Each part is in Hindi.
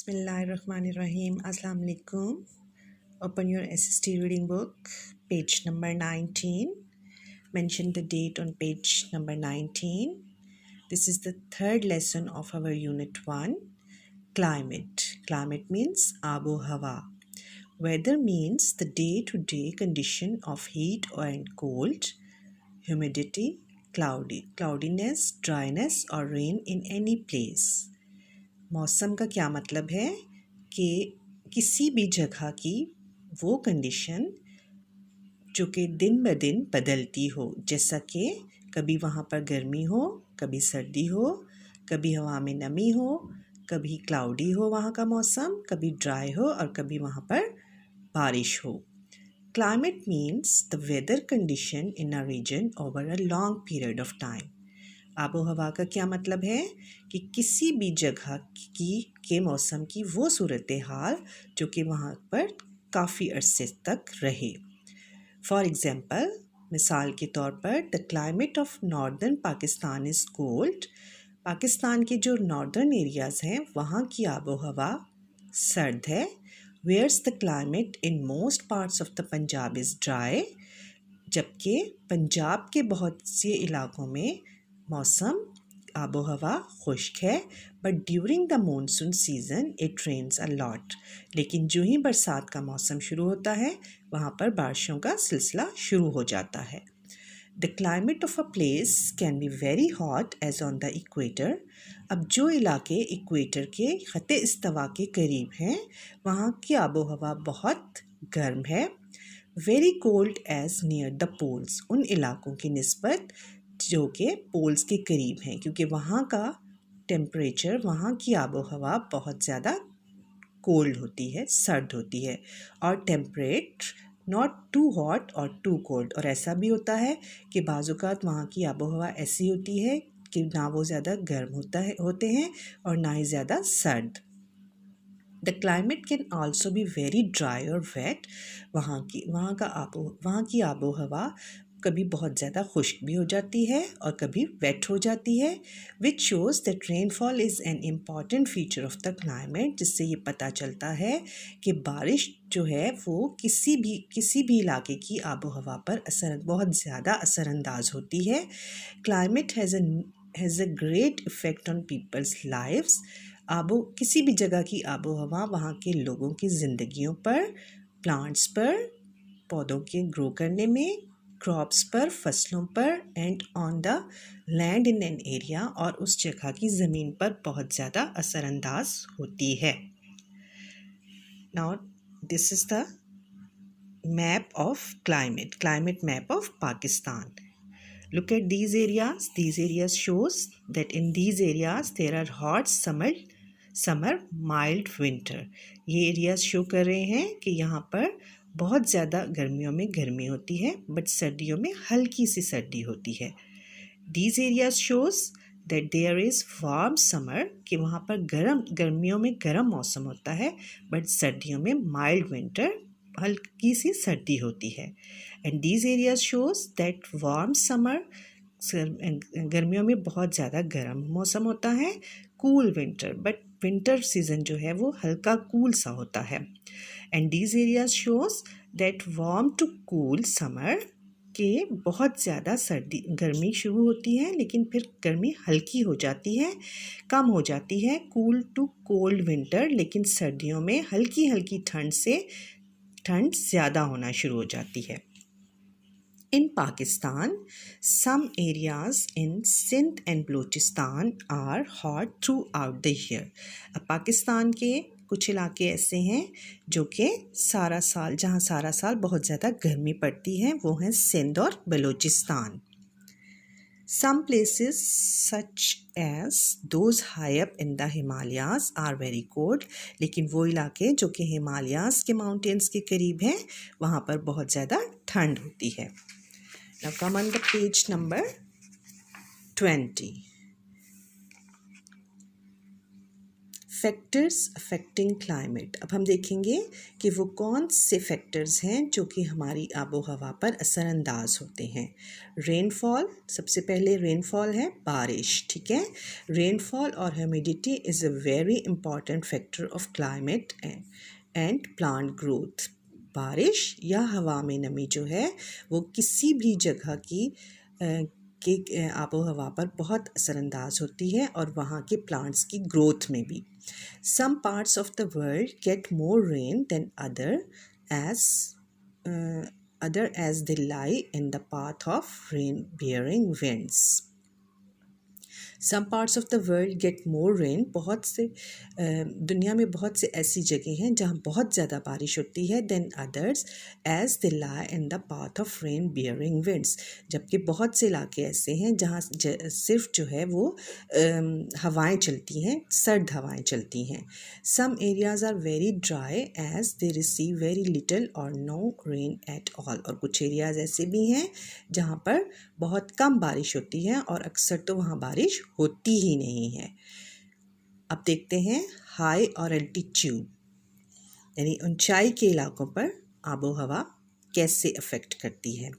Bismillahirrahmanirrahim. Assalamu alaikum. Open your SST reading book, page number 19. Mention the date on page number 19. This is the third lesson of our unit 1, climate. Climate means abo hawa. Weather means the day-to-day condition of heat and cold, humidity, cloudiness, dryness or rain in any place. मौसम का क्या मतलब है कि किसी भी जगह की वो कंडीशन जो कि दिन ब दिन बदलती हो, जैसा कि कभी वहाँ पर गर्मी हो, कभी सर्दी हो, कभी हवा में नमी हो, कभी क्लाउडी हो वहाँ का मौसम, कभी ड्राई हो और कभी वहाँ पर बारिश हो. Climate means the weather condition in a region over a long period of time. आबो हवा का क्या मतलब है कि किसी भी जगह के मौसम की वो सूरत हाल जो कि वहाँ पर काफ़ी अरसे तक रहे. फॉर एग्ज़ाम्पल, मिसाल के तौर पर the climate of northern Pakistan is cold. Pakistan के जो नॉर्दर्न एरियाज़ हैं वहाँ की आबो हवा सर्द है. Whereas the climate in most parts of the Punjab is dry. जबकि पंजाब के बहुत से इलाकों में मौसम आबो हवा खुश्क है. But during the monsoon season it rains a lot. लेकिन जो ही बरसात का मौसम शुरू होता है वहाँ पर बारिशों का सिलसिला शुरू हो जाता है. The climate of a place can be very hot as on the equator. अब जो इलाके इक्वेटर के ख़त्े इस्तिवा के करीब हैं वहाँ की आबो हवा बहुत गर्म है. Very cold as near the poles. उन इलाकों की निस्बत जो कि पोल्स के करीब हैं, क्योंकि वहाँ का टेम्परेचर, वहाँ की आबो हवा बहुत ज़्यादा कोल्ड होती है, सर्द होती है. और टेम्परेट, नॉट टू हॉट और टू कोल्ड. और ऐसा भी होता है कि बाज़-औक़ात वहाँ की आबो हवा ऐसी होती है कि ना वो ज़्यादा गर्म होते हैं और ना ही ज़्यादा सर्द. The climate can also be very dry और वेट. वहाँ की आबो हवा कभी बहुत ज़्यादा खुश्क भी हो जाती है और कभी वेट हो जाती है. Which shows that rainfall is an important feature of the climate. जिससे ये पता चलता है कि बारिश जो है वो किसी भी इलाके की आबो हवा पर बहुत ज़्यादा असरअंदाज होती है. Climate has a great effect on people's lives. किसी भी जगह की आबो हवा वहाँ के लोगों की ज़िंदगियों पर, प्लांट्स पर, पौधों के ग्रो करने में, क्रॉप्स पर, फसलों पर, and on the land in an area, और उस जगह की ज़मीन पर बहुत ज़्यादा असरअंदाज होती है. Now this is the map of climate map of Pakistan. Look at these areas. These areas shows that in these areas there are hot summer, mild winter. ये एरियाज शो कर रहे हैं कि यहाँ पर बहुत ज़्यादा गर्मियों में गर्मी होती है बट सर्दियों में हल्की सी सर्दी होती है. These areas shows that there is warm summer, कि वहाँ पर गर्मियों में गर्म मौसम होता है बट सर्दियों में mild winter, हल्की सी सर्दी होती है. And these areas shows that warm summer, गर्मियों में बहुत ज़्यादा गर्म मौसम होता है. Cool winter, but winter season जो है वो हल्का कूल सा होता है. And these areas shows that warm to cool summer, के बहुत ज़्यादा गर्मी शुरू होती है लेकिन फिर गर्मी हल्की हो जाती है, कम हो जाती है. कूल टू कोल्ड विंटर, लेकिन सर्दियों में हल्की हल्की ठंड से ठंड ज़्यादा होना शुरू हो जाती है. In Pakistan, some areas in Sindh and Balochistan are hot throughout the year. अब पाकिस्तान के कुछ इलाके ऐसे हैं जो कि जहाँ सारा साल बहुत ज़्यादा गर्मी पड़ती है, वो हैं सिंध और Balochistan. Some places such as those high up in the Himalayas are very cold. लेकिन वो इलाके जो कि हिमालयाज़ के माउंटेन्स के करीब हैं वहाँ पर बहुत ज़्यादा ठंड होती है. Now come on the page number 20. Factors affecting climate. अब हम देखेंगे कि वो कौन से फैक्टर्स हैं जो कि हमारी आबो हवा पर असरअंदाज होते हैं। रेनफॉल, सबसे पहले रेनफॉल है बारिश, ठीक है। रेनफॉल और humidity is a very important factor of climate and plant growth. बारिश या हवा में नमी जो है वो किसी भी जगह की आबो हवा पर बहुत असरअंदाज होती है और वहाँ के प्लांट्स की ग्रोथ में भी। Some parts of the world get more rain than other as they lie in the path of rain bearing winds. Some parts of the world get more rain, बहुत से दुनिया में बहुत से ऐसी जगह हैं जहाँ बहुत ज़्यादा बारिश होती है, than others as they lie in the path of rain bearing winds, जबकि बहुत से इलाके ऐसे हैं जहाँ सिर्फ जो है वो हवाएं चलती हैं, सर्द हवाएं चलती हैं। Some areas are very dry as they receive very little और नो रेन एट ऑल, और कुछ एरियाज़ ऐसे भी हैं जहाँ पर बहुत कम बारिश होती है और अक्सर तो वहाँ बारिश होती ही नहीं है। अब देखते हैं हाई और एल्टीट्यूड, यानी ऊंचाई के इलाकों पर आबो हवा कैसे अफेक्ट करती है।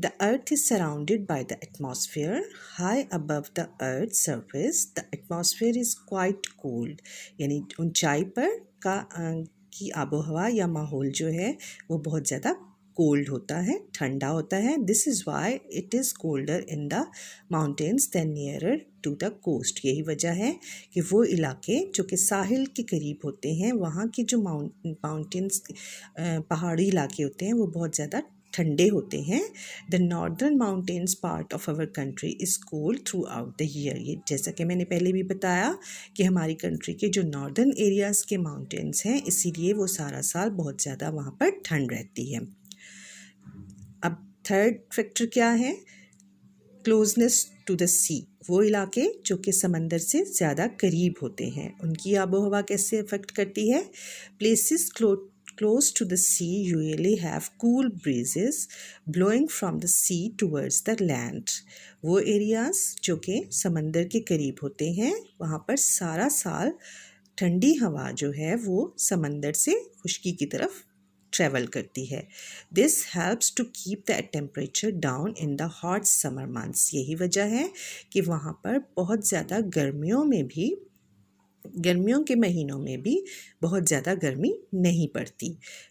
The earth is surrounded by the atmosphere. High above the earth surface the atmosphere is quite cold, यानी ऊंचाई पर की आबो हवा या माहौल जो है वो बहुत ज़्यादा कोल्ड होता है, ठंडा होता है। This is why it is colder in the mountains than nearer to the coast. यही वजह है कि वो इलाके जो कि साहिल के करीब होते हैं, वहाँ के जो माउंटेन्स पहाड़ी इलाके होते हैं वो बहुत ज़्यादा ठंडे होते हैं। The northern mountains part of our country is cold throughout the year. ये जैसा कि मैंने पहले भी बताया कि हमारी कंट्री के जो नॉर्दर्न एरियाज़ के माउंटेन्स हैं, इसीलिए वो सारा साल बहुत ज़्यादा वहाँ पर ठंड रहती है। अब थर्ड फैक्टर क्या है? क्लोजनेस टू द सी। वो इलाके जो कि समंदर से ज़्यादा करीब होते हैं, उनकी आबो हवा कैसे अफेक्ट करती है? Places close to the sea usually have cool breezes blowing from the sea towards the land. वो एरियाज़ जो कि समंदर के करीब होते हैं, वहाँ पर सारा साल ठंडी हवा जो है वो समंदर से खुश्की की तरफ ट्रैवल करती है। This helps to keep the temperature down in the hot summer months. यही वजह है कि वहाँ पर बहुत ज़्यादा गर्मियों के महीनों में भी बहुत ज़्यादा गर्मी नहीं पड़ती।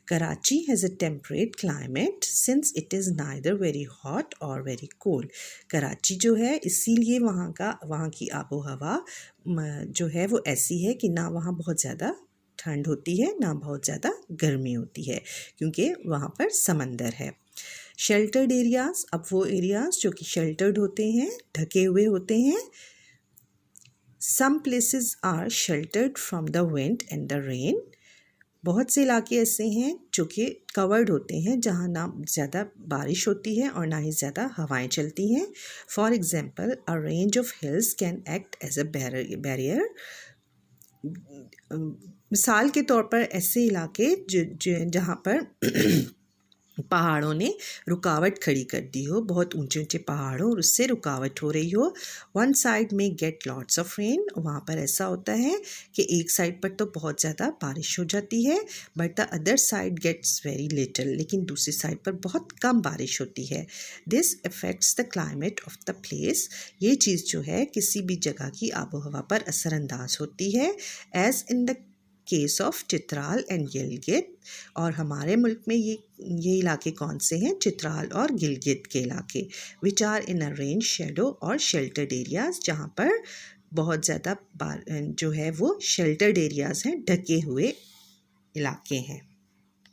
Karachi has a temperate climate since it is neither very hot और वेरी कोल्ड। कराची जो है इसीलिए वहाँ की आबो हवा जो है वो ऐसी है कि ना वहाँ बहुत ज़्यादा ठंड होती है ना बहुत ज़्यादा गर्मी होती है, क्योंकि वहाँ पर समंदर है। शेल्टर्ड एरियाज़, अब वो एरियाज़ जो कि शेल्टर्ड होते हैं, ढके हुए होते हैं। Some places are sheltered from the wind and the rain. बहुत से इलाके ऐसे हैं जो कि कवर्ड होते हैं, जहाँ ना ज़्यादा बारिश होती है और ना ही ज़्यादा हवाएं चलती हैं। For example a range of hills can act as a barrier. मिसाल के तौर पर ऐसे इलाके जहाँ पर पहाड़ों ने रुकावट खड़ी कर दी हो, बहुत ऊंचे ऊंचे पहाड़ों और उससे रुकावट हो रही हो। वन साइड में गेट लॉट्स ऑफ रेन, वहाँ पर ऐसा होता है कि एक साइड पर तो बहुत ज़्यादा बारिश हो जाती है, but the other side gets very little, लेकिन दूसरी साइड पर बहुत कम बारिश होती है। This affects the climate of the place. ये चीज़ जो है किसी भी जगह की आबो हवा पर असरअंदाज होती है, as in the case of Chitral and Gilgit. और हमारे मुल्क में ये इलाके कौन से हैं? चित्राल और गिलगित के इलाके, which are in a rain shadow और शेल्टर्ड एरियाज़, जहाँ पर बहुत ज़्यादा जो है वो शेल्टर्ड एरियाज़ हैं, ढके हुए इलाके हैं।